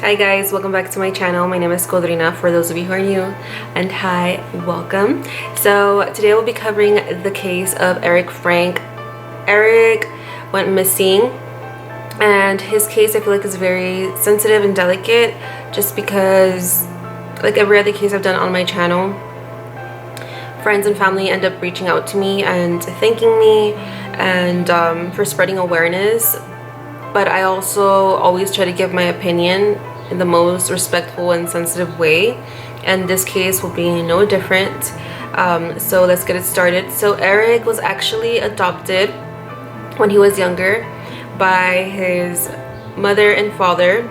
Hi guys, welcome back to my channel. My name is Kodrina for those of you who are new, and hi, welcome. So today we'll be covering the case of Eric Frank. Eric went missing, and his case I feel like is very sensitive and delicate just because, like every other case I've done on my channel, friends and family end up reaching out to me and thanking me and for spreading awareness. But I also always try to give my opinion in the most respectful and sensitive way, and this case will be no different. So let's get it started. So Eric was actually adopted when he was younger by his mother and father.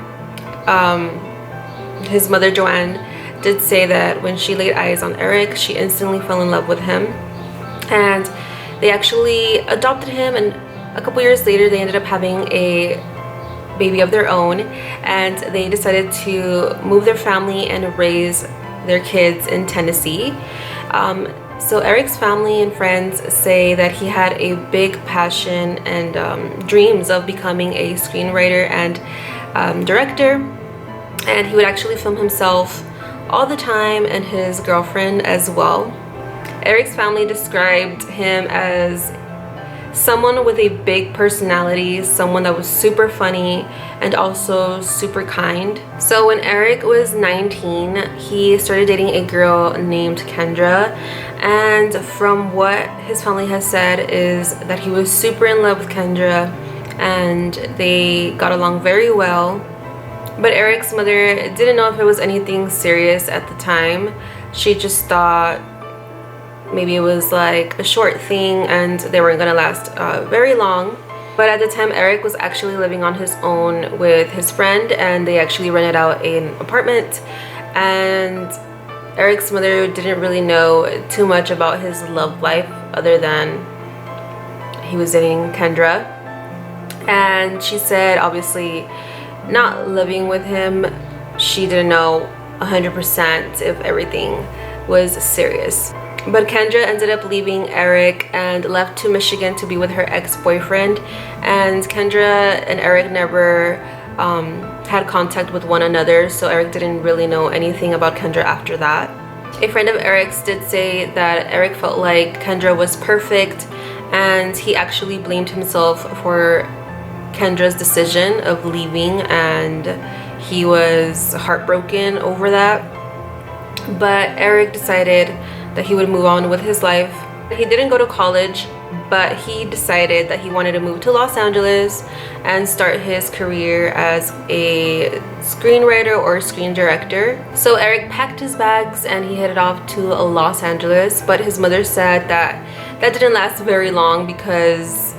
His mother Joanne did say that when she laid eyes on Eric, she instantly fell in love with him, and they actually adopted him, and a couple years later they ended up having a baby of their own, and they decided to move their family and raise their kids in Tennessee. So Eric's family and friends say that he had a big passion and dreams of becoming a screenwriter and director, and he would actually film himself all the time and his girlfriend as well. Eric's family described him as someone with a big personality, someone that was super funny and also super kind. So when Eric was 19, he started dating a girl named Kendra, and from what his family has said is that he was super in love with Kendra and they got along very well. But Eric's mother didn't know if it was anything serious at the time. She just thought maybe it was like a short thing and they weren't gonna last very long. But at the time, Eric was actually living on his own with his friend, and they actually rented out an apartment, and Eric's mother didn't really know too much about his love life other than he was dating Kendra. And she said obviously not living with him, she didn't know 100% if everything was serious. But Kendra ended up leaving Eric and left to Michigan to be with her ex-boyfriend, and Kendra and Eric never had contact with one another, so Eric didn't really know anything about Kendra after that. A friend of Eric's did say that Eric felt like Kendra was perfect, and he actually blamed himself for Kendra's decision of leaving, and he was heartbroken over that. But Eric decided that he would move on with his life. He didn't go to college, but he decided that he wanted to move to Los Angeles and start his career as a screenwriter or screen director. So Eric packed his bags and he headed off to Los Angeles, but his mother said that that didn't last very long, because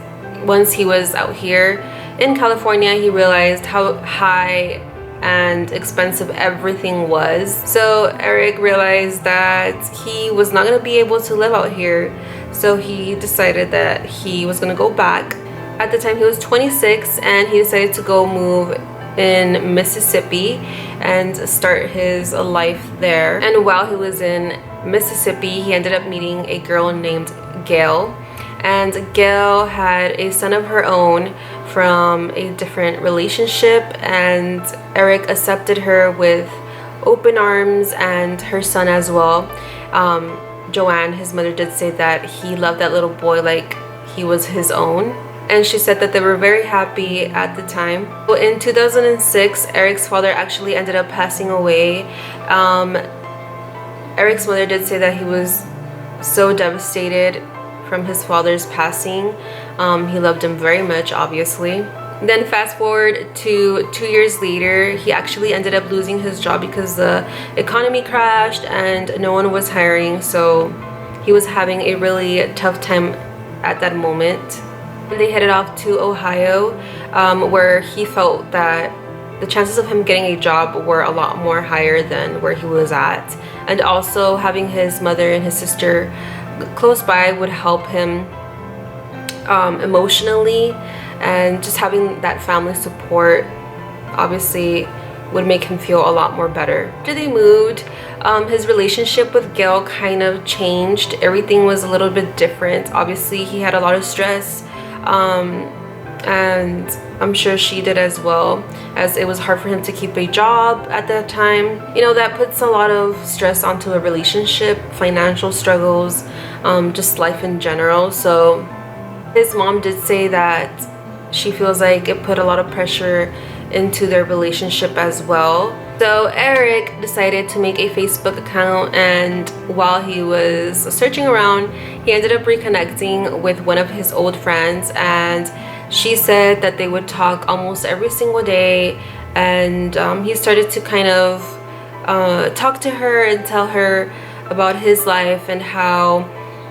once he was out here in California, he realized how high and expensive everything was. So Eric realized that he was not going to be able to live out here, so he decided that he was going to go back. At the time he was 26, and he decided to go move in Mississippi and start his life there. And while he was in Mississippi, he ended up meeting a girl named Gail, and Gail had a son of her own from a different relationship, and Eric accepted her with open arms and her son as well. Joanne, his mother, did say that he loved that little boy like he was his own, and she said that they were very happy at the time. Well, in 2006, Eric's father actually ended up passing away. Eric's mother did say that he was so devastated from his father's passing. He loved him very much, obviously. Then fast forward to 2 years later, he actually ended up losing his job because the economy crashed and no one was hiring, so he was having a really tough time at that moment. And they headed off to Ohio, where he felt that the chances of him getting a job were a lot more higher than where he was at, and also having his mother and his sister close by would help him emotionally, and just having that family support obviously would make him feel a lot more better. After they moved, his relationship with Gail kind of changed. Everything was a little bit different. Obviously he had a lot of stress, and I'm sure she did as well, as it was hard for him to keep a job at that time. You know, that puts a lot of stress onto a relationship, financial struggles, just life in general. So his mom did say that she feels like it put a lot of pressure into their relationship as well. So Eric decided to make a Facebook account, and while he was searching around, he ended up reconnecting with one of his old friends, and she said that they would talk almost every single day. And he started to kind of talk to her and tell her about his life and how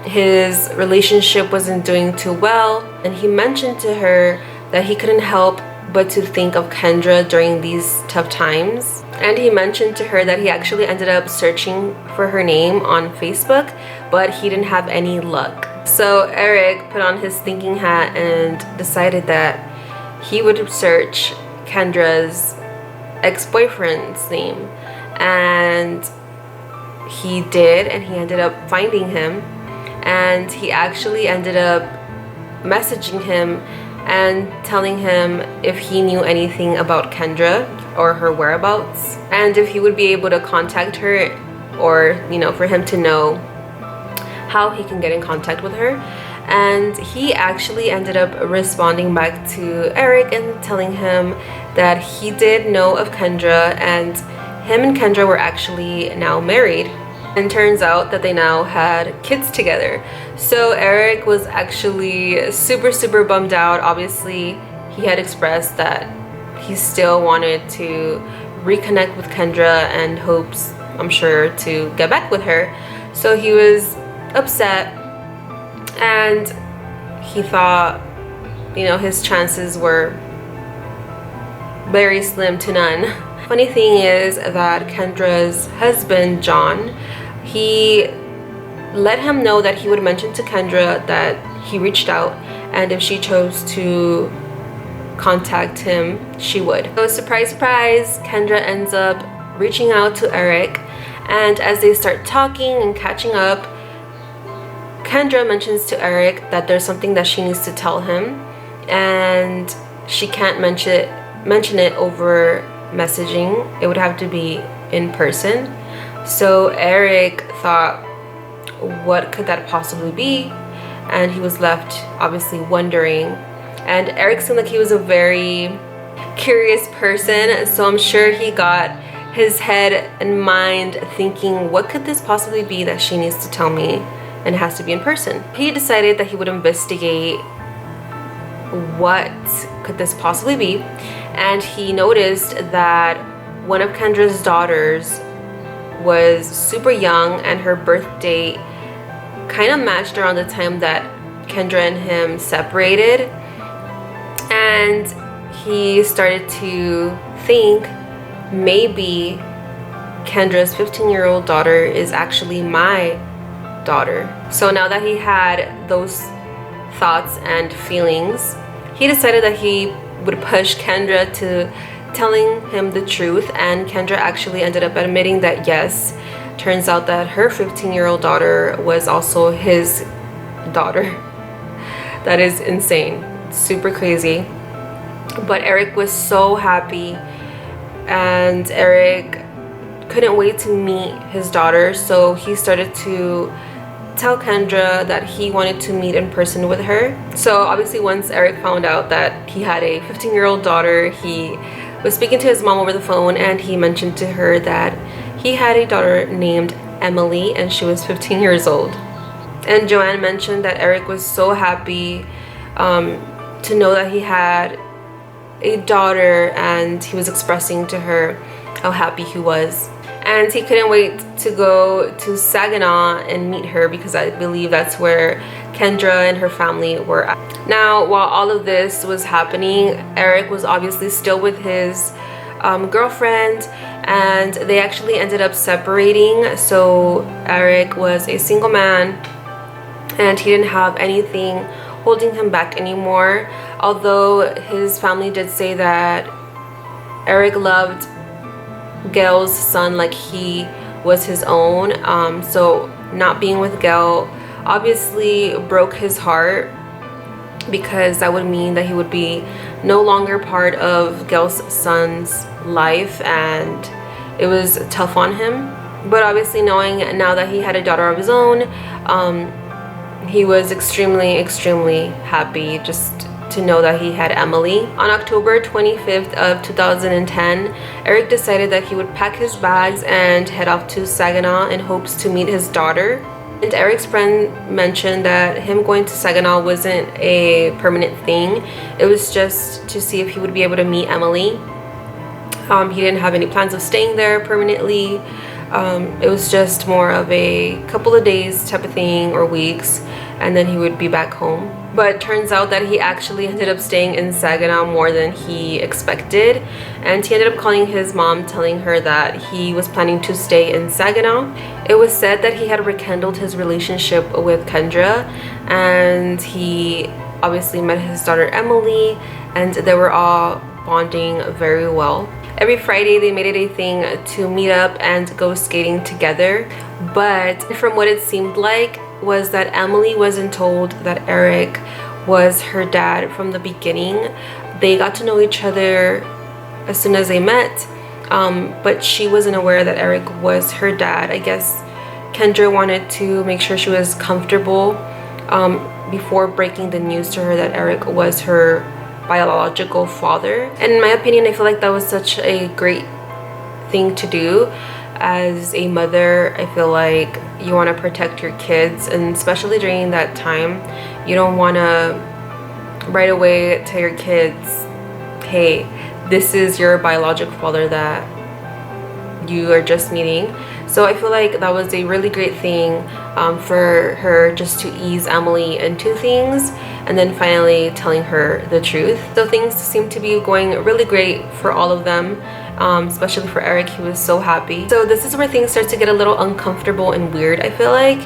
his relationship wasn't doing too well. And he mentioned to her that he couldn't help but to think of Kendra during these tough times. And he mentioned to her that he actually ended up searching for her name on Facebook, but he didn't have any luck. So Eric put on his thinking hat and decided that he would search Kendra's ex-boyfriend's name. And he did, and he ended up finding him. And he actually ended up messaging him and telling him if he knew anything about Kendra or her whereabouts, and if he would be able to contact her, or, you know, for him to know how he can get in contact with her. And he actually ended up responding back to Eric and telling him that he did know of Kendra, and him and Kendra were actually now married. And turns out that they now had kids together. So Eric was actually super bummed out. Obviously, he had expressed that he still wanted to reconnect with Kendra and hopes, I'm sure, to get back with her. So he was upset, and he thought, you know, his chances were very slim to none. Funny thing is that Kendra's husband, John, he let him know that he would mention to Kendra that he reached out, and if she chose to contact him, she would. So surprise, surprise, Kendra ends up reaching out to Eric, and as they start talking and catching up, Kendra mentions to Eric that there's something that she needs to tell him, and she can't mention it over messaging. It would have to be in person. So Eric thought, what could that possibly be? And he was left obviously wondering. And Eric seemed like he was a very curious person, so I'm sure he got his head and mind thinking, what could this possibly be that she needs to tell me, and it has to be in person? He decided that he would investigate what could this possibly be, and he noticed that one of Kendra's daughters was super young, and her birth date kind of matched around the time that Kendra and him separated. And he started to think maybe Kendra's 15-year-old daughter is actually my daughter. So now that he had those thoughts and feelings, he decided that he would push Kendra to telling him the truth, and Kendra actually ended up admitting that yes, turns out that her 15-year-old daughter was also his daughter. That is insane, super crazy. But Eric was so happy, and Eric couldn't wait to meet his daughter, so he started to tell Kendra that he wanted to meet in person with her. So obviously once Eric found out that he had a 15-year-old daughter, he was speaking to his mom over the phone, and he mentioned to her that he had a daughter named Emily, and she was 15 years old. And Joanne mentioned that Eric was so happy to know that he had a daughter, and he was expressing to her how happy he was. And he couldn't wait to go to Saginaw and meet her, because I believe that's where Kendra and her family were at. Now, while all of this was happening, Eric was obviously still with his girlfriend, and they actually ended up separating. So Eric was a single man, and he didn't have anything holding him back anymore. Although his family did say that Eric loved Gail's son like he was his own. So not being with Gail obviously broke his heart, because that would mean that he would be no longer part of Gail's son's life, and it was tough on him. But obviously, knowing now that he had a daughter of his own, he was extremely happy just to know that he had Emily. On October 25th of 2010, Eric decided that he would pack his bags and head off to Saginaw in hopes to meet his daughter. And Eric's friend mentioned that him going to Saginaw wasn't a permanent thing. It was just to see if he would be able to meet Emily. He didn't have any plans of staying there permanently. It was just more of a couple of days type of thing, or weeks, and then he would be back home. But turns out that he actually ended up staying in Saginaw more than he expected, and he ended up calling his mom, telling her that he was planning to stay in Saginaw. It was said that he had rekindled his relationship with Kendra, and he obviously met his daughter Emily, and they were all bonding very well. Every Friday they made it a thing to meet up and go skating together, but from what it seemed like was that Emily wasn't told that Eric was her dad from the beginning. They got to know each other as soon as they met, but she wasn't aware that Eric was her dad. I guess Kendra wanted to make sure she was comfortable before breaking the news to her that Eric was her biological father. And in my opinion, I feel like that was such a great thing to do. As a mother, I feel like you want to protect your kids, and especially during that time, you don't want to right away tell your kids, hey, this is your biological father that you are just meeting. So I feel like that was a really great thing for her, just to ease Emily into things and then finally telling her the truth. So things seem to be going really great for all of them, especially for Eric. He was so happy. So this is where things start to get a little uncomfortable and weird, I feel like,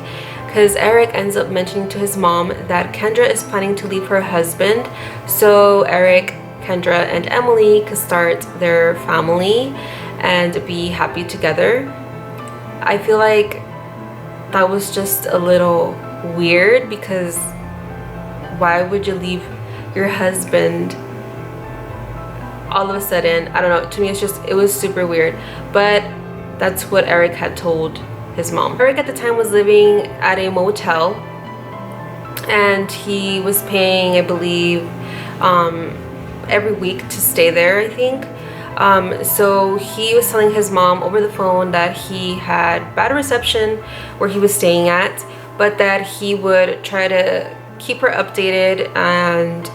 because Eric ends up mentioning to his mom that Kendra is planning to leave her husband, so Eric, Kendra, and Emily could start their family and be happy together. I feel like that was just a little weird, because why would you leave your husband all of a sudden? I don't know, to me it was super weird, but that's what Eric had told his mom. Eric at the time was living at a motel, and he was paying, I believe, every week to stay there, I think. So he was telling his mom over the phone that he had bad reception where he was staying at, but that he would try to keep her updated and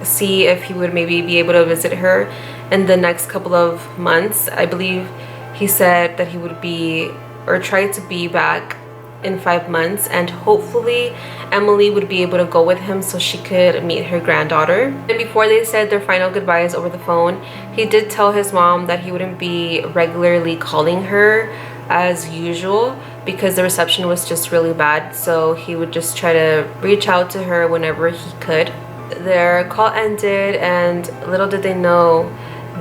see if he would maybe be able to visit her in the next couple of months. I believe he said that he would be, or try to be back in 5 months, and hopefully Emily would be able to go with him so she could meet her granddaughter. And before they said their final goodbyes over the phone, he did tell his mom that he wouldn't be regularly calling her as usual because the reception was just really bad, so he would just try to reach out to her whenever he could. Their call ended, and little did they know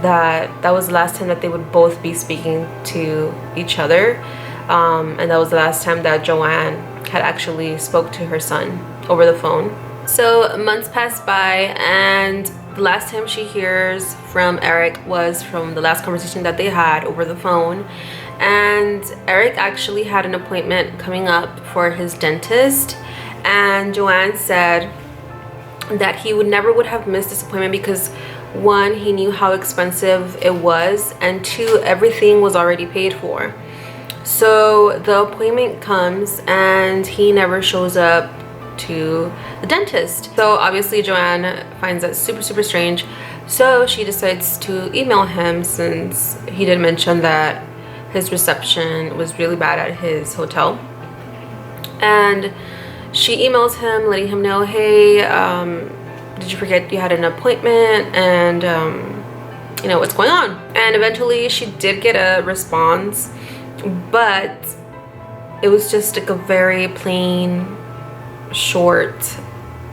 that that was the last time that they would both be speaking to each other. And that was the last time that Joanne had actually spoke to her son over the phone. So months passed by, and the last time she hears from Eric was from the last conversation that they had over the phone. And Eric actually had an appointment coming up for his dentist, and Joanne said that he never would have missed this appointment because, one, he knew how expensive it was, and two, everything was already paid for. So the appointment comes and he never shows up to the dentist. So obviously Joanne finds that super strange, so she decides to email him, since he did mention that his reception was really bad at his hotel. And she emails him letting him know, hey, did you forget you had an appointment, and you know, what's going on? And eventually she did get a response, but it was just like a very plain, short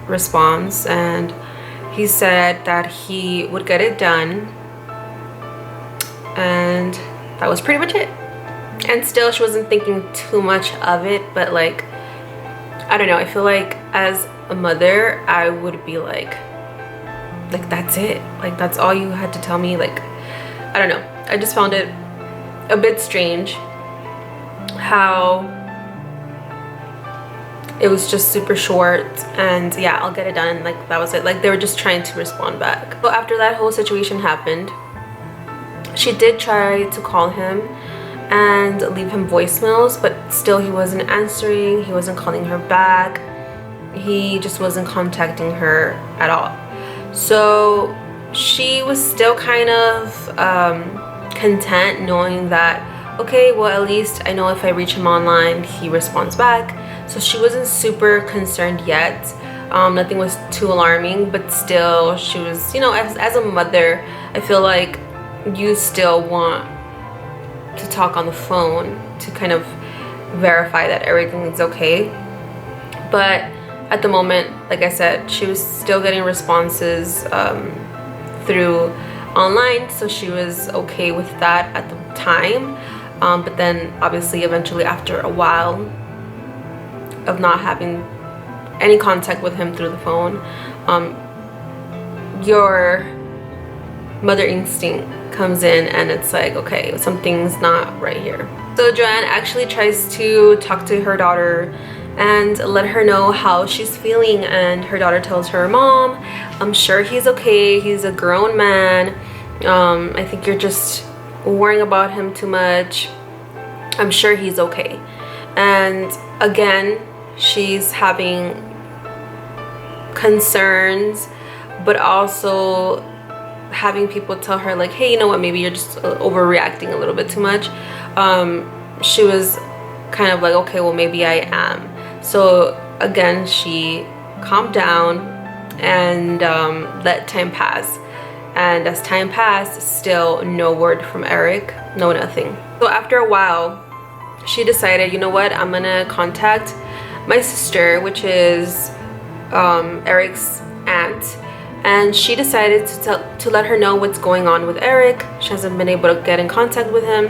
response, and he said that he would get it done, and that was pretty much it. And still, she wasn't thinking too much of it, but like, I don't know, I feel like as a mother I would be like, like that's it, like that's all you had to tell me. Like, I don't know, I just found it a bit strange how it was just super short and yeah, I'll get it done, and like that was it. Like they were just trying to respond back. So after that whole situation happened, she did try to call him and leave him voicemails, but still he wasn't answering, he wasn't calling her back, he just wasn't contacting her at all. So she was still kind of content knowing that, okay, well at least I know if I reach him online he responds back. So she wasn't super concerned yet. Nothing was too alarming, but still she was, you know, as a mother, I feel like you still want to talk on the phone to kind of verify that everything is okay. But at the moment, like I said, she was still getting responses through online, so she was okay with that at the time. But then obviously eventually after a while of not having any contact with him through the phone, your mother instinct comes in and it's like, okay, something's not right here. So Joanne actually tries to talk to her daughter and let her know how she's feeling, and her daughter tells her, Mom, I'm sure he's okay, he's a grown man, I think you're just worrying about him too much, I'm sure he's okay. And again, she's having concerns, but also having people tell her like, hey, you know what, maybe you're just overreacting a little bit too much. She was kind of like, okay, well maybe I am. So again, she calmed down and let time pass. And as time passed, still no word from Eric, no nothing. So after a while, she decided, you know what, I'm gonna contact my sister, which is Eric's aunt, and she decided to let her know what's going on with Eric. She hasn't been able to get in contact with him.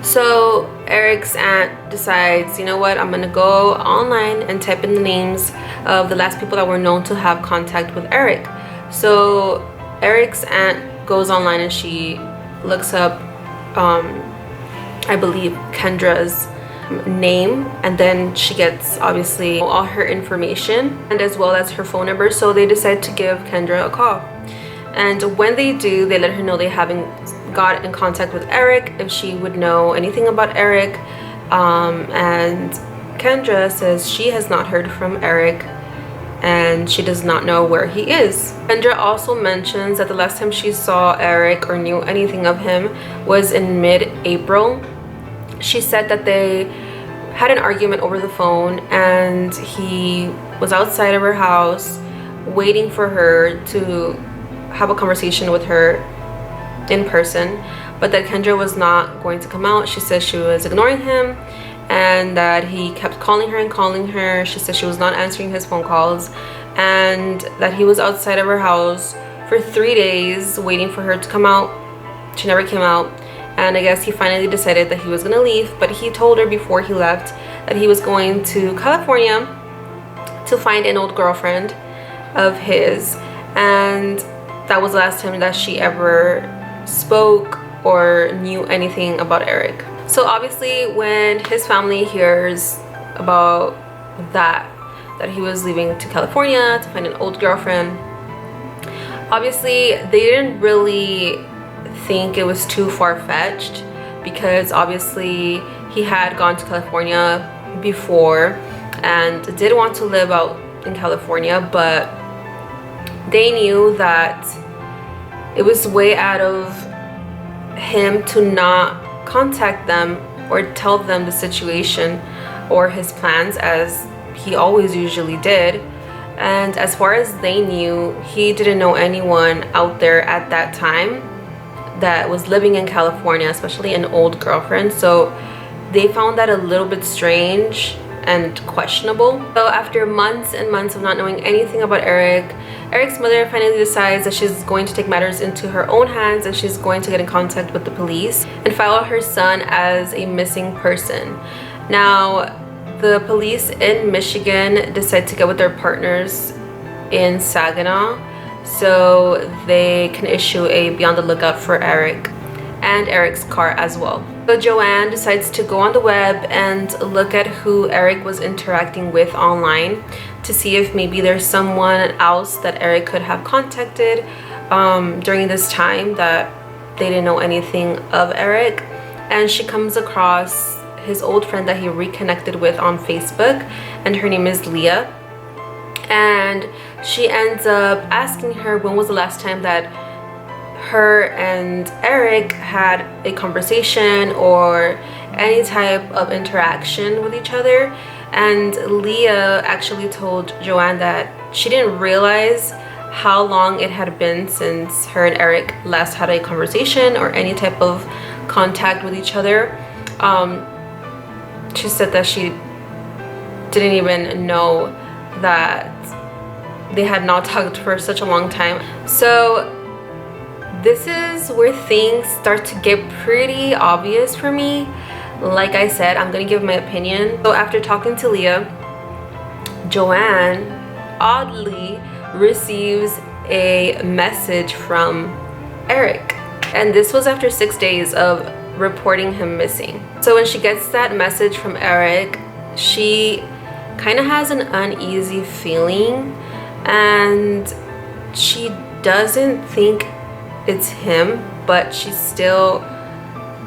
So Eric's aunt decides, you know what, I'm gonna go online and type in the names of the last people that were known to have contact with Eric. So Eric's aunt goes online and she looks up I believe Kendra's name, and then she gets obviously all her information and as well as her phone number. So they decide to give Kendra a call, and when they do, they let her know they haven't got in contact with Eric, if she would know anything about Eric. And Kendra says she has not heard from Eric and she does not know where he is. Kendra also mentions that the last time she saw Eric or knew anything of him was in mid-April. She said that they had an argument over the phone and he was outside of her house waiting for her to have a conversation with her in person, but that Kendra was not going to come out. She says she was ignoring him and that he kept calling her and calling her. She said she was not answering his phone calls and that he was outside of her house for 3 days waiting for her to come out. She never came out, and I guess he finally decided that he was gonna leave, but he told her before he left that he was going to California to find an old girlfriend of his, and that was the last time that she ever spoke or knew anything about Eric. So obviously when his family hears about that he was leaving to California to find an old girlfriend, obviously they didn't really think it was too far-fetched, because obviously he had gone to California before and did want to live out in California, but they knew that it was way out of him to not contact them or tell them the situation or his plans, as he always usually did. And as far as they knew, he didn't know anyone out there at that time that was living in California, especially an old girlfriend. So they found that a little bit strange and questionable. So after months and months of not knowing anything about Eric's mother finally decides that she's going to take matters into her own hands and she's going to get in contact with the police and file her son as a missing person. Now, the police in Michigan decide to get with their partners in Saginaw so they can issue a be on the lookout for Eric and Eric's car as well. So Joanne decides to go on the web and look at who Eric was interacting with online to see if maybe there's someone else that Eric could have contacted during this time that they didn't know anything of Eric. And she comes across his old friend that he reconnected with on Facebook, and her name is Leah. And she ends up asking her when was the last time that her and Eric had a conversation or any type of interaction with each other. And Leah actually told Joanne that she didn't realize how long it had been since her and Eric last had a conversation or any type of contact with each other. She said that she didn't even know that they had not talked for such a long time. So this is where things start to get pretty obvious for me. Like I said, I'm gonna give my opinion. So after talking to Leah, Joanne oddly receives a message from Eric, and this was after 6 days of reporting him missing. So when she gets that message from Eric, she kind of has an uneasy feeling, and she doesn't think it's him, but she still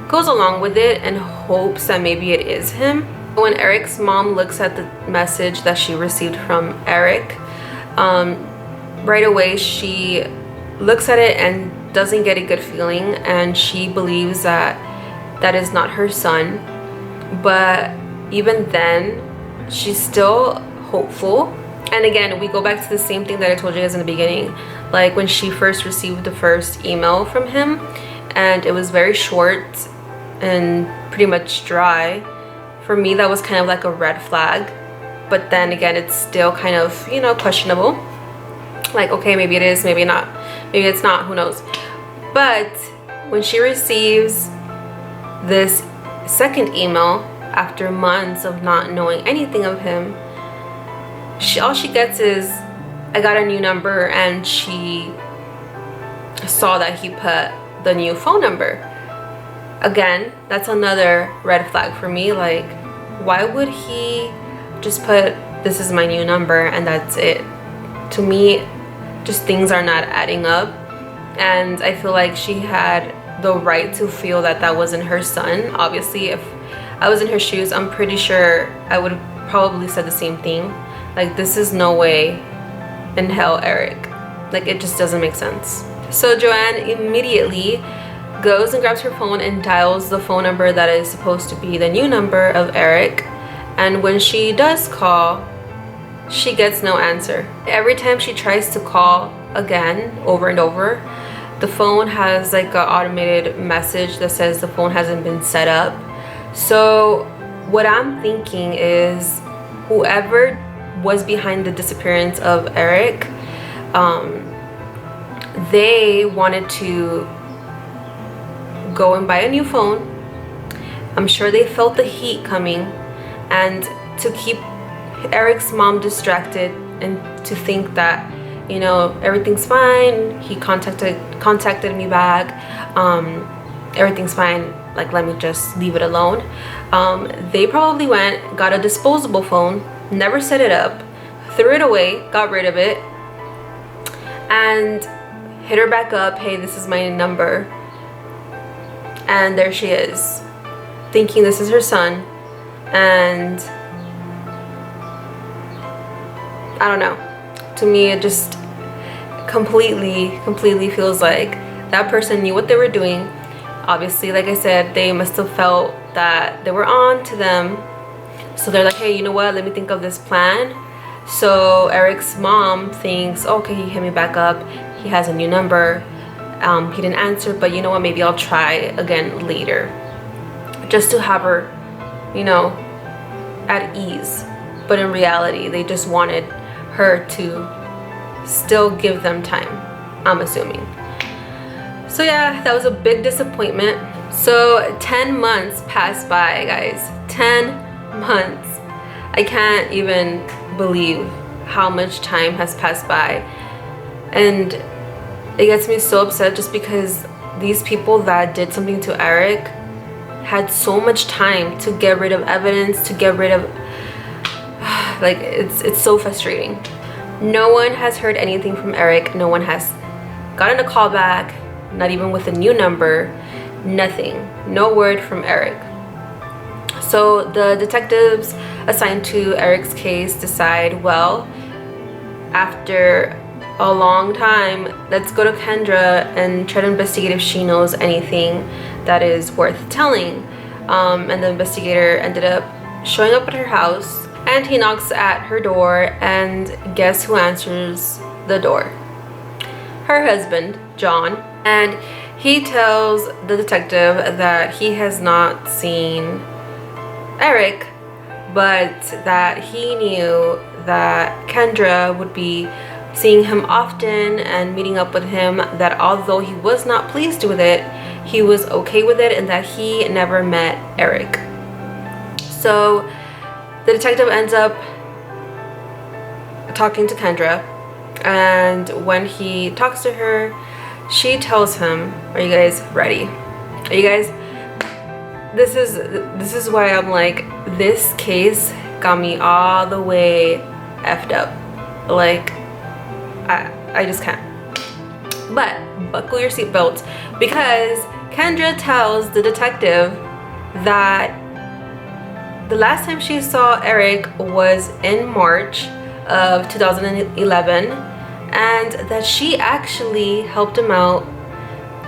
goes along with it and hopes that maybe it is him. When Eric's mom looks at the message that she received from Eric, right away she looks at it and doesn't get a good feeling, and she believes that that is not her son. But even then, she's still hopeful. And again, we go back to the same thing that I told you guys in the beginning, like when she first received the first email from him, and it was very short and pretty much dry. For me, that was kind of like a red flag. But then again, it's still kind of, you know, questionable. Like, okay, maybe it is, maybe not, maybe it's not, who knows. But when she receives this second email after months of not knowing anything of him, all she gets is, I got a new number, and she saw that he put the new phone number. Again, that's another red flag for me. Like, why would he just put, this is my new number, and that's it? To me, just things are not adding up. And I feel like she had the right to feel that that wasn't her son. Obviously, if I was in her shoes, I'm pretty sure I would have probably said the same thing. Like, this is no way in hell, Eric. Like, it just doesn't make sense. So Joanne immediately goes and grabs her phone and dials the phone number that is supposed to be the new number of Eric. And when she does call, she gets no answer. Every time she tries to call again, over and over, the phone has like an automated message that says the phone hasn't been set up. So what I'm thinking is, whoever was behind the disappearance of Eric, they wanted to go and buy a new phone. I'm sure they felt the heat coming, and to keep Eric's mom distracted and to think that, you know, everything's fine, he contacted me back, everything's fine, like, let me just leave it alone. They probably went, got a disposable phone, never set it up, threw it away, got rid of it, and hit her back up, hey, this is my number. And there she is, thinking this is her son. And I don't know, to me it just completely feels like that person knew what they were doing. Obviously, like I said, they must have felt that they were on to them, so they're like, hey, you know what, let me think of this plan. So Eric's mom thinks, okay, he hit me back up, he has a new number, he didn't answer, but you know what, maybe I'll try again later, just to have her, you know, at ease. But in reality, they just wanted her to still give them time, I'm assuming. So yeah, that was a big disappointment. So 10 months passed by, guys. 10 months. I can't even believe how much time has passed by. And it gets me so upset just because these people that did something to Eric had so much time to get rid of evidence, to get rid of like it's so frustrating. No one has heard anything from Eric. No one has gotten a call back, not even with a new number, nothing. No word from Eric. So the detectives assigned to Eric's case decide, well, after a long time, let's go to Kendra and try to investigate if she knows anything that is worth telling. And the investigator ended up showing up at her house, and he knocks at her door, and guess who answers the door? Her husband, John. And he tells the detective that he has not seen Eric, but that he knew that Kendra would be seeing him often and meeting up with him, that although he was not pleased with it, he was okay with it, and that he never met Eric. So the detective ends up talking to Kendra, and when he talks to her, she tells him, are you guys ready? Are you guys, this is why I'm like, this case got me all the way effed up. Like, I just can't. But buckle your seatbelts, because Kendra tells the detective that the last time she saw Eric was in March of 2011, and that she actually helped him out,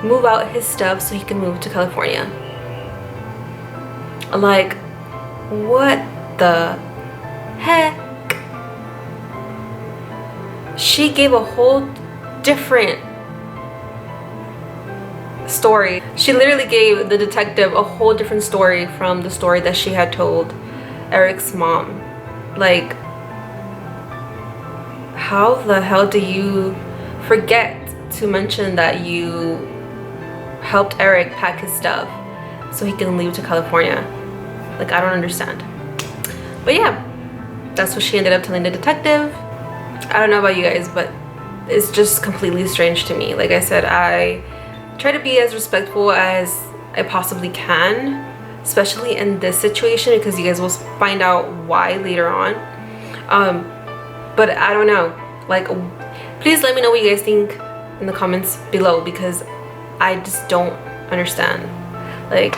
move out his stuff so he can move to California. Like, what the heck? She gave a whole different story. She literally gave the detective a whole different story from the story that she had told Eric's mom. Like, how the hell do you forget to mention that you helped Eric pack his stuff so he can leave to California? Like, I don't understand. But yeah, that's what she ended up telling the detective. I don't know about you guys, but it's just completely strange to me. Like I said, I try to be as respectful as I possibly can, especially in this situation, because you guys will find out why later on. But I don't know, like, please let me know what you guys think in the comments below, because I just don't understand. Like,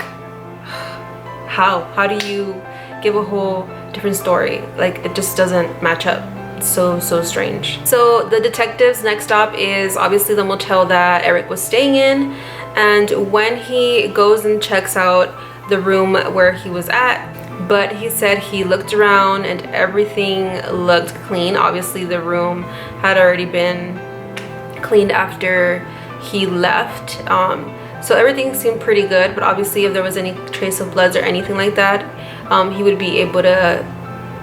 how do you give a whole different story? Like, it just doesn't match up. It's so strange. So the detective's next stop is obviously the motel that Eric was staying in, and when he goes and checks out the room where he was at, but he said he looked around and everything looked clean. Obviously the room had already been cleaned after he left, so everything seemed pretty good. But obviously if there was any trace of bloods or anything like that, he would be able to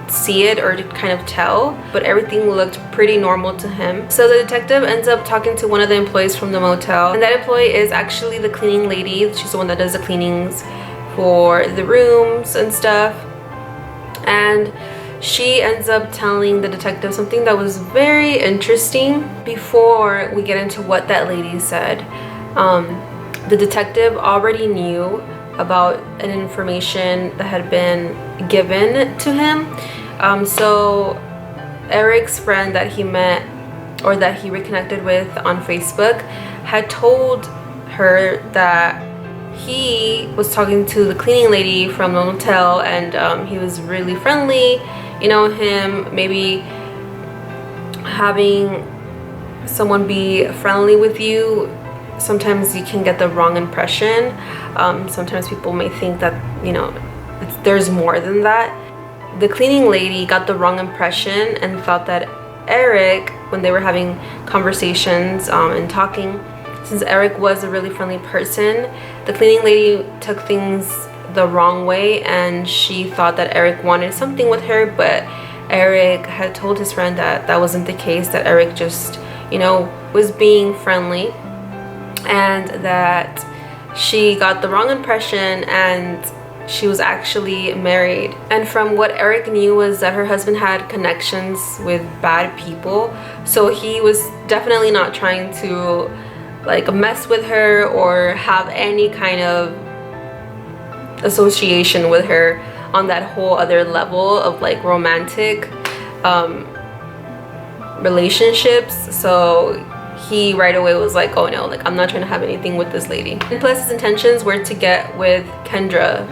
see it or to kind of tell, but everything looked pretty normal to him. So the detective ends up talking to one of the employees from the motel, and that employee is actually the cleaning lady. She's the one that does the cleanings for the rooms and stuff, and she ends up telling the detective something that was very interesting. Before we get into what that lady said, the detective already knew about an information that had been given to him. So Eric's friend that he met, or that he reconnected with on Facebook, had told her that he was talking to the cleaning lady from the motel, and he was really friendly. You know, him maybe having someone be friendly with you, sometimes you can get the wrong impression. Sometimes people may think that, you know, there's more than that. The cleaning lady got the wrong impression and thought that Eric, when they were having conversations and talking, since Eric was a really friendly person, the cleaning lady took things the wrong way, and she thought that Eric wanted something with her, but Eric had told his friend that that wasn't the case, that Eric just, you know, was being friendly, and that she got the wrong impression, and she was actually married. And from what Eric knew was that her husband had connections with bad people, so he was definitely not trying to like mess with her or have any kind of association with her on that whole other level of like romantic relationships. So he right away was like, oh no, like I'm not trying to have anything with this lady. And plus his intentions were to get with Kendra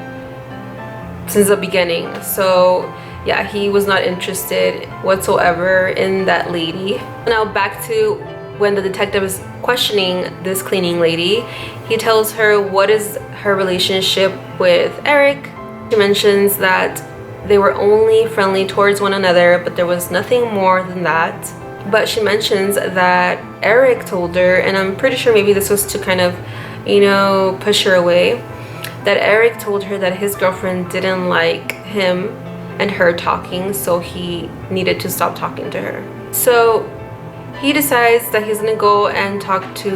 since the beginning. So yeah, he was not interested whatsoever in that lady. Now back to when the detective is questioning this cleaning lady, he tells her what is her relationship with Eric. She mentions that they were only friendly towards one another, but there was nothing more than that. But she mentions that Eric told her, and I'm pretty sure maybe this was to kind of, you know, push her away, that Eric told her that his girlfriend didn't like him and her talking, so he needed to stop talking to her. So he decides that he's gonna go and talk to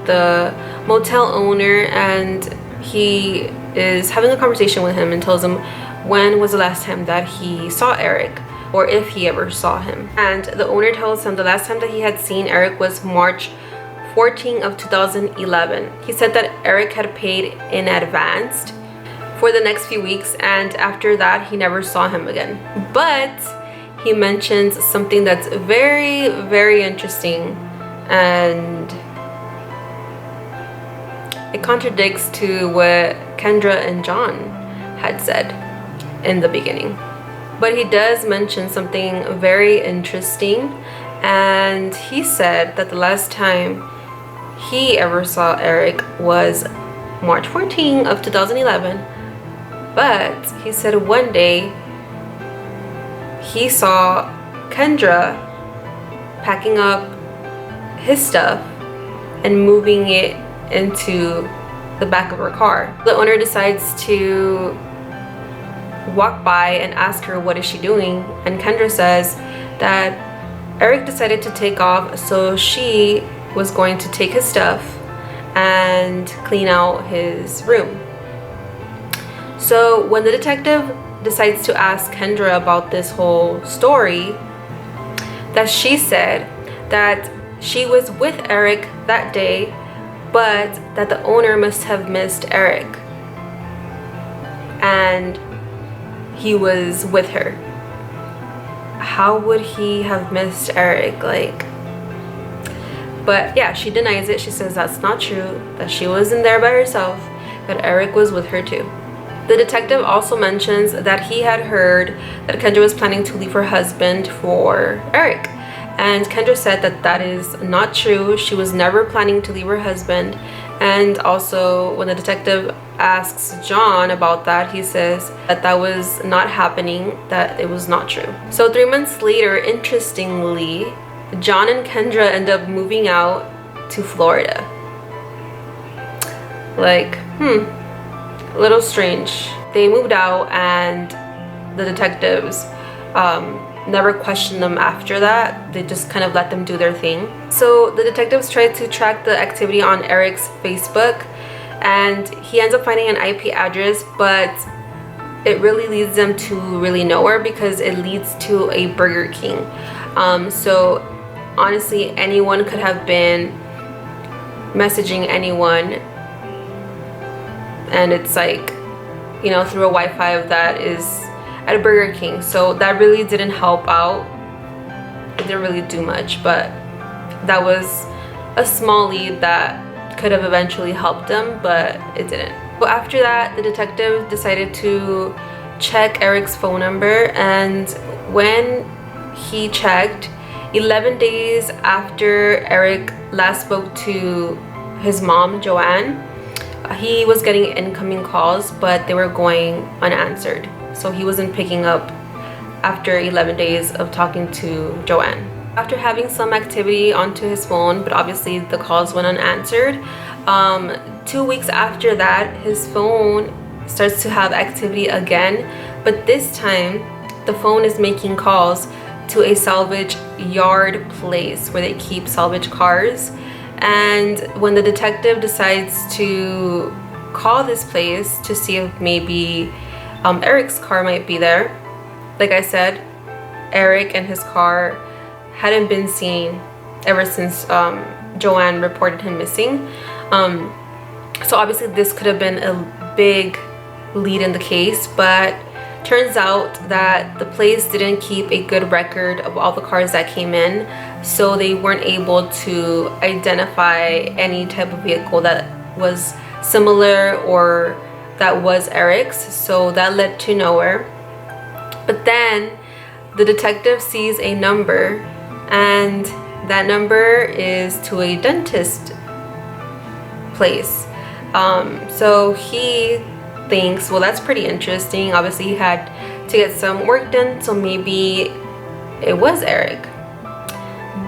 the motel owner, and he is having a conversation with him and tells him when was the last time that he saw Eric, or if he ever saw him. And the owner tells him the last time that he had seen Eric was March 14 of 2011. He said that Eric had paid in advance for the next few weeks, and after that he never saw him again. But he mentions something that's very, very interesting, and it contradicts to what Kendra and John had said in the beginning. But he does mention something very interesting, and he said that the last time he ever saw Eric was March 14 of 2011, but he said one day he saw Kendra packing up his stuff and moving it into the back of her car. The owner decides to walk by and ask her what is she doing, and Kendra says that Eric decided to take off, so she was going to take his stuff and clean out his room. So when the detective decides to ask Kendra about this whole story, that she said that she was with Eric that day, but that the owner must have missed Eric and he was with her. How would he have missed Eric? Like, but yeah, she denies it. She says that's not true, that she wasn't there by herself, that Eric was with her too. The detective also mentions that he had heard that Kendra was planning to leave her husband for Eric, and Kendra said that that is not true. She was never planning to leave her husband. And also when the detective asks John about that, he says that that was not happening, that it was not true. So 3 months later, interestingly, John and Kendra end up moving out to Florida. Like, a little strange. They moved out, and the detectives never questioned them after that. They just kind of let them do their thing. So the detectives tried to track the activity on Eric's Facebook, and he ends up finding an IP address, but it really leads them to really nowhere because it leads to a Burger King. So honestly, anyone could have been messaging anyone, and it's like, you know, through a Wi-Fi that is at a Burger King. So that really didn't help out. It didn't really do much, but that was a small lead that could have eventually helped them, but it didn't. But after that, the detective decided to check Eric's phone number, and when he checked, 11 days after Eric last spoke to his mom, Joanne, he was getting incoming calls, but they were going unanswered. So he wasn't picking up after 11 days of talking to Joanne. After having some activity onto his phone, but obviously the calls went unanswered, 2 weeks after that, his phone starts to have activity again, but this time the phone is making calls to a salvage yard place where they keep salvage cars. And when the detective decides to call this place to see if maybe Eric's car might be there. Like I said, Eric and his car hadn't been seen ever since Joanne reported him missing. So obviously this could have been a big lead in the case, but turns out that the place didn't keep a good record of all the cars that came in, so they weren't able to identify any type of vehicle that was similar or that was Eric's, so that led to nowhere. But then the detective sees a number, and that number is to a dentist place. So he thinks, well, that's pretty interesting. Obviously he had to get some work done, so maybe it was Eric.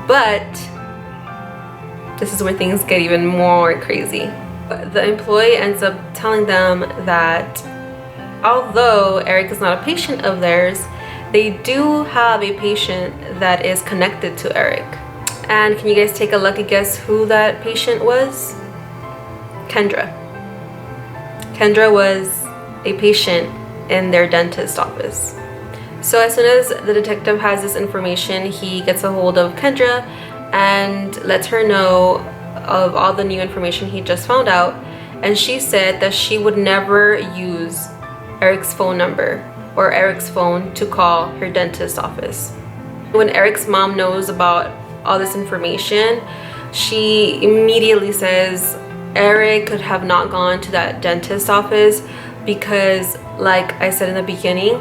But this is where things get even more crazy. The employee ends up telling them that although Eric is not a patient of theirs, they do have a patient that is connected to Eric. And can you guys take a lucky guess who that patient was? Kendra. Kendra was a patient in their dentist office. So as soon as the detective has this information, he gets a hold of Kendra and lets her know of all the new information he just found out. And she said that she would never use Eric's phone number or Eric's phone to call her dentist office. When Eric's mom knows about all this information, she immediately says Eric could have not gone to that dentist office because, like I said in the beginning,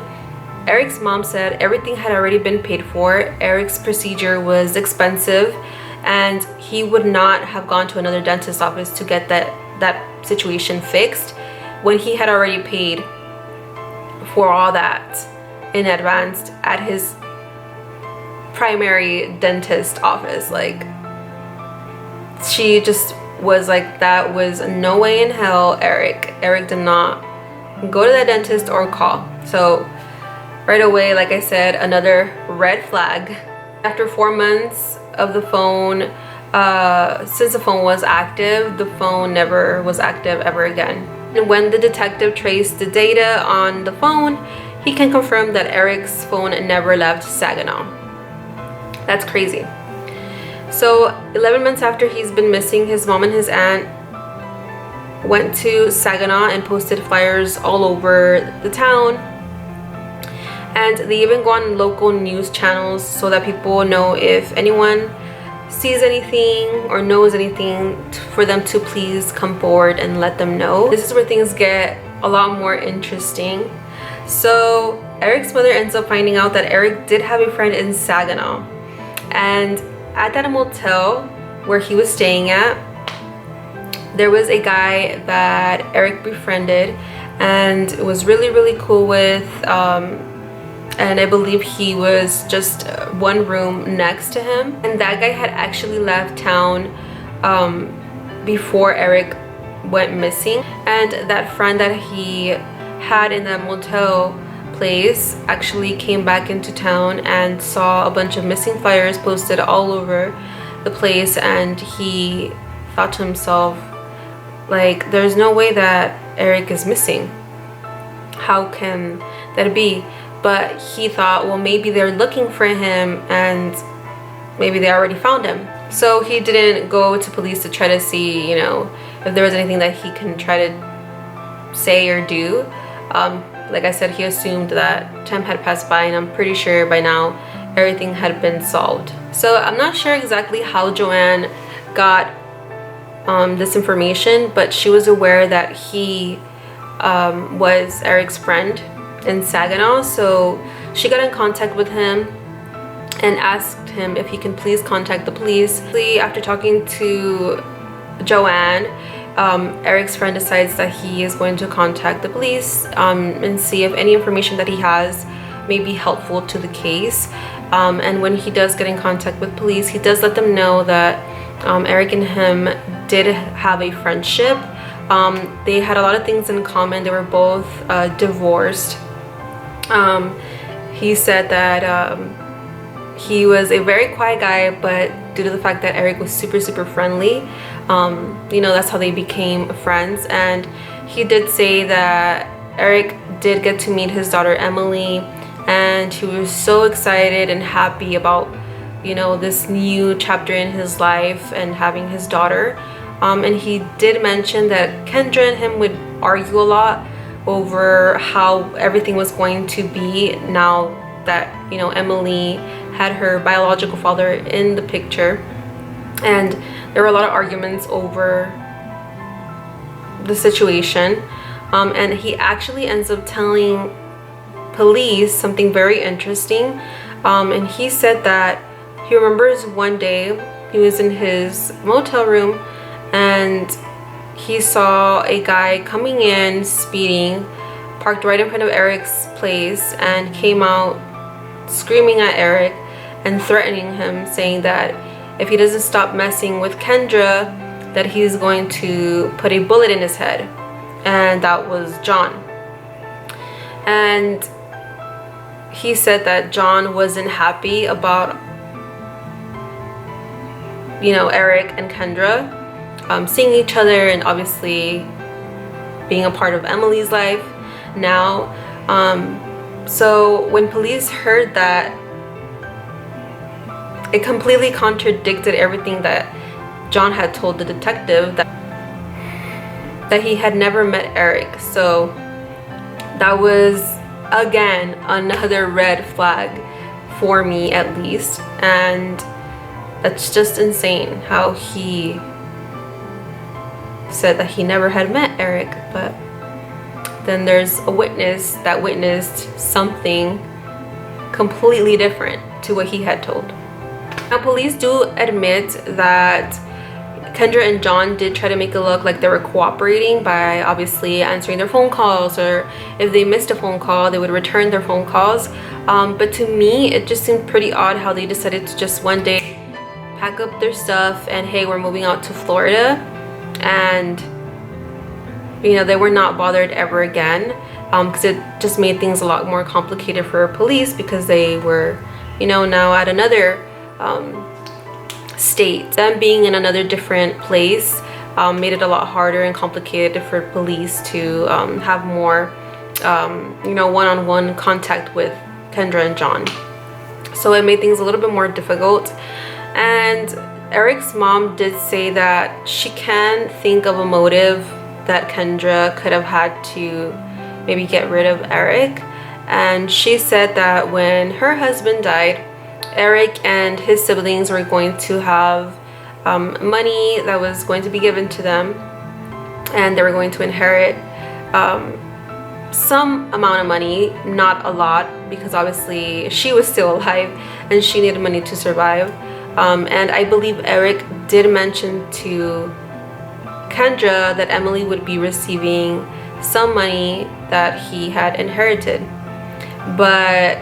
Eric's mom said everything had already been paid for. Eric's procedure was expensive and he would not have gone to another dentist office to get that situation fixed when he had already paid for all that in advance at his primary dentist office. Like, she just was like, that was no way in hell Eric did not go to that dentist or call. So right away, like I said, another red flag. After 4 months of the phone, since the phone was active, the phone never was active ever again. And when the detective traced the data on the phone, he can confirm that Eric's phone never left Saginaw. That's crazy. So 11 months after he's been missing, his mom and his aunt went to Saginaw and posted flyers all over the town. And they even go on local news channels so that people know if anyone sees anything or knows anything, for them to please come forward and let them know. This is where things get a lot more interesting. So Eric's mother ends up finding out that Eric did have a friend in Saginaw, and at that motel where he was staying at, there was a guy that Eric befriended and was really cool with, and I believe he was just one room next to him. And that guy had actually left town before Eric went missing, and that friend that he had in that motel place actually came back into town and saw a bunch of missing flyers posted all over the place, and he thought to himself, like, there's no way that Eric is missing. How can that be? But he thought, well, maybe they're looking for him and maybe they already found him. So he didn't go to police to try to see, you know, if there was anything that he can try to say or do. Like I said, he assumed that time had passed by, and I'm pretty sure by now everything had been solved. So I'm not sure exactly how Joanne got this information, but she was aware that he was Eric's friend in Saginaw. So she got in contact with him and asked him if he can please contact the police. After talking to Joanne, Eric's friend decides that he is going to contact the police and see if any information that he has may be helpful to the case. And when he does get in contact with police, he does let them know that Eric and him did have a friendship. They had a lot of things in common. They were both divorced. He said that he was a very quiet guy, but due to the fact that Eric was super friendly, you know, that's how they became friends. And he did say that Eric did get to meet his daughter Emily, and he was so excited and happy about, you know, this new chapter in his life and having his daughter. And he did mention that Kendra and him would argue a lot over how everything was going to be now that, you know, Emily had her biological father in the picture. And there were a lot of arguments over the situation. And he actually ends up telling police something very interesting. And he said that he remembers one day he was in his motel room and he saw a guy coming in speeding, parked right in front of Eric's place, and came out screaming at Eric and threatening him, saying that if he doesn't stop messing with Kendra, that he's going to put a bullet in his head. And that was John. And he said that John wasn't happy about, you know, Eric and Kendra seeing each other and obviously being a part of Emily's life now. So when police heard that, it completely contradicted everything that John had told the detective, that he had never met Eric. So that was, again, another red flag for me, at least. And that's just insane how he said that he never had met Eric, but then there's a witness that witnessed something completely different to what he had told. Now, police do admit that Kendra and John did try to make it look like they were cooperating by obviously answering their phone calls, or if they missed a phone call, they would return their phone calls. But to me, it just seemed pretty odd how they decided to just one day pack up their stuff and, hey, we're moving out to Florida. And, you know, they were not bothered ever again, because it just made things a lot more complicated for police, because they were, you know, now at another state. Them being in another different place made it a lot harder and complicated for police to have more, you know, one-on-one contact with Kendra and John. So it made things a little bit more difficult. And Eric's mom did say that she can think of a motive that Kendra could have had to maybe get rid of Eric. And she said that when her husband died, Eric and his siblings were going to have money that was going to be given to them, and they were going to inherit some amount of money, not a lot, because obviously she was still alive and she needed money to survive. And I believe Eric did mention to Kendra that Emily would be receiving some money that he had inherited. But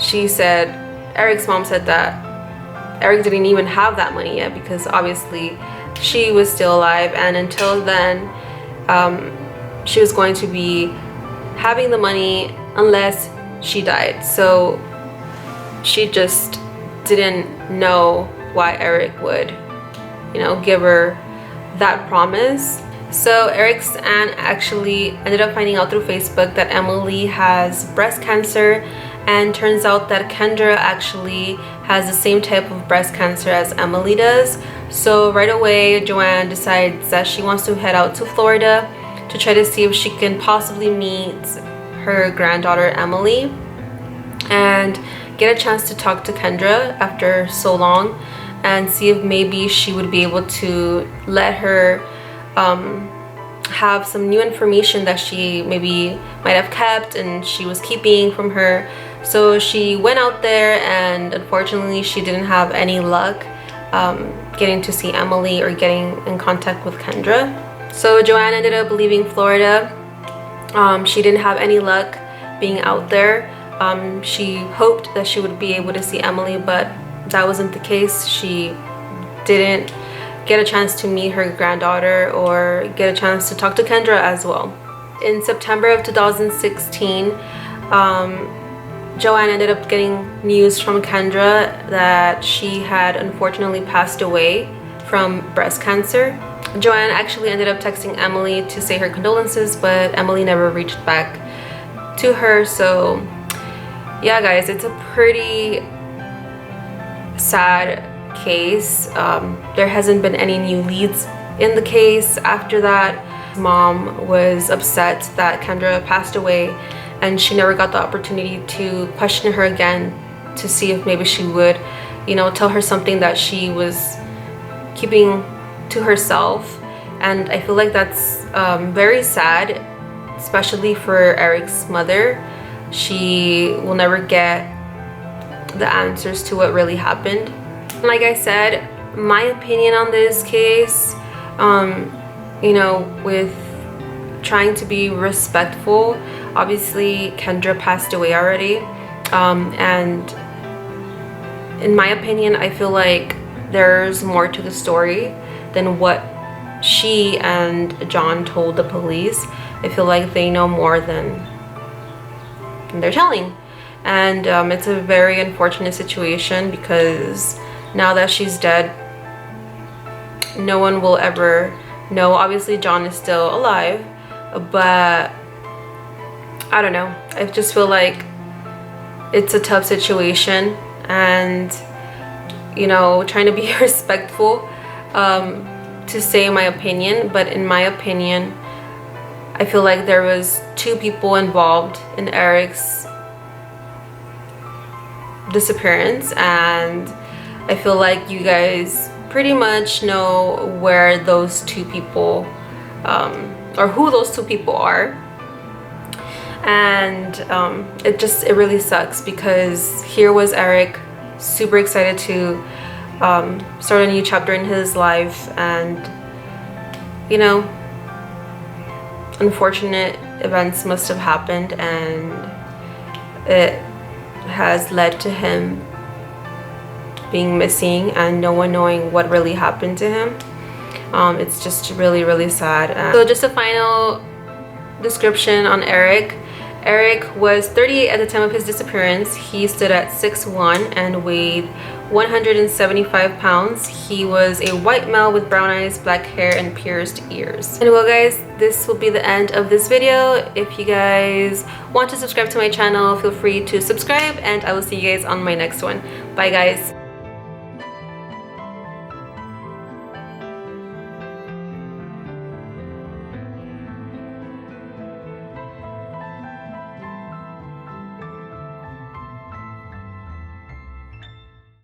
she said, Eric's mom said that Eric didn't even have that money yet, because obviously she was still alive, and until then she was going to be having the money unless she died. So she just didn't know why Eric would, you know, give her that promise. So Eric's aunt actually ended up finding out through Facebook that Emily has breast cancer, and turns out that Kendra actually has the same type of breast cancer as Emily does. So right away, Joanne decides that she wants to head out to Florida to try to see if she can possibly meet her granddaughter Emily and get a chance to talk to Kendra after so long, and see if maybe she would be able to let her have some new information that she maybe might have kept and she was keeping from her. So she went out there, and unfortunately she didn't have any luck getting to see Emily or getting in contact with Kendra. So Joanne ended up leaving Florida. She didn't have any luck being out there. She hoped that she would be able to see Emily, but that wasn't the case. She didn't get a chance to meet her granddaughter or get a chance to talk to Kendra as well. In September of 2016, Joanne ended up getting news from Kendra that she had unfortunately passed away from breast cancer. Joanne actually ended up texting Emily to say her condolences, but Emily never reached back to her. So yeah guys, it's a pretty sad case. There hasn't been any new leads in the case after that. Mom was upset that Kendra passed away, and she never got the opportunity to question her again to see if maybe she would, you know, tell her something that she was keeping to herself. And I feel like that's very sad, especially for Eric's mother. She will never get the answers to what really happened. Like I said, my opinion on this case, you know, with trying to be respectful, obviously Kendra passed away already, and in my opinion, I feel like there's more to the story than what she and John told the police. I feel like they know more than they're telling. And it's a very unfortunate situation, because now that she's dead, no one will ever know. Obviously John is still alive, but I don't know, I just feel like it's a tough situation. And you know, trying to be respectful to say my opinion, but in my opinion, I feel like there was two people involved in Eric's disappearance, and I feel like you guys pretty much know where those two people or who those two people are. And it really sucks, because here was Eric, super excited to start a new chapter in his life, and you know, unfortunate events must have happened, and it has led to him being missing and no one knowing what really happened to him. It's just really sad. So just a final description on Eric. Eric was 38 at the time of his disappearance. He stood at 6'1" and weighed 175 pounds. He was a white male with brown eyes, black hair, and pierced ears. And well guys, this will be the end of this video. If you guys want to subscribe to my channel, feel free to subscribe, and I will see you guys on my next one. Bye guys.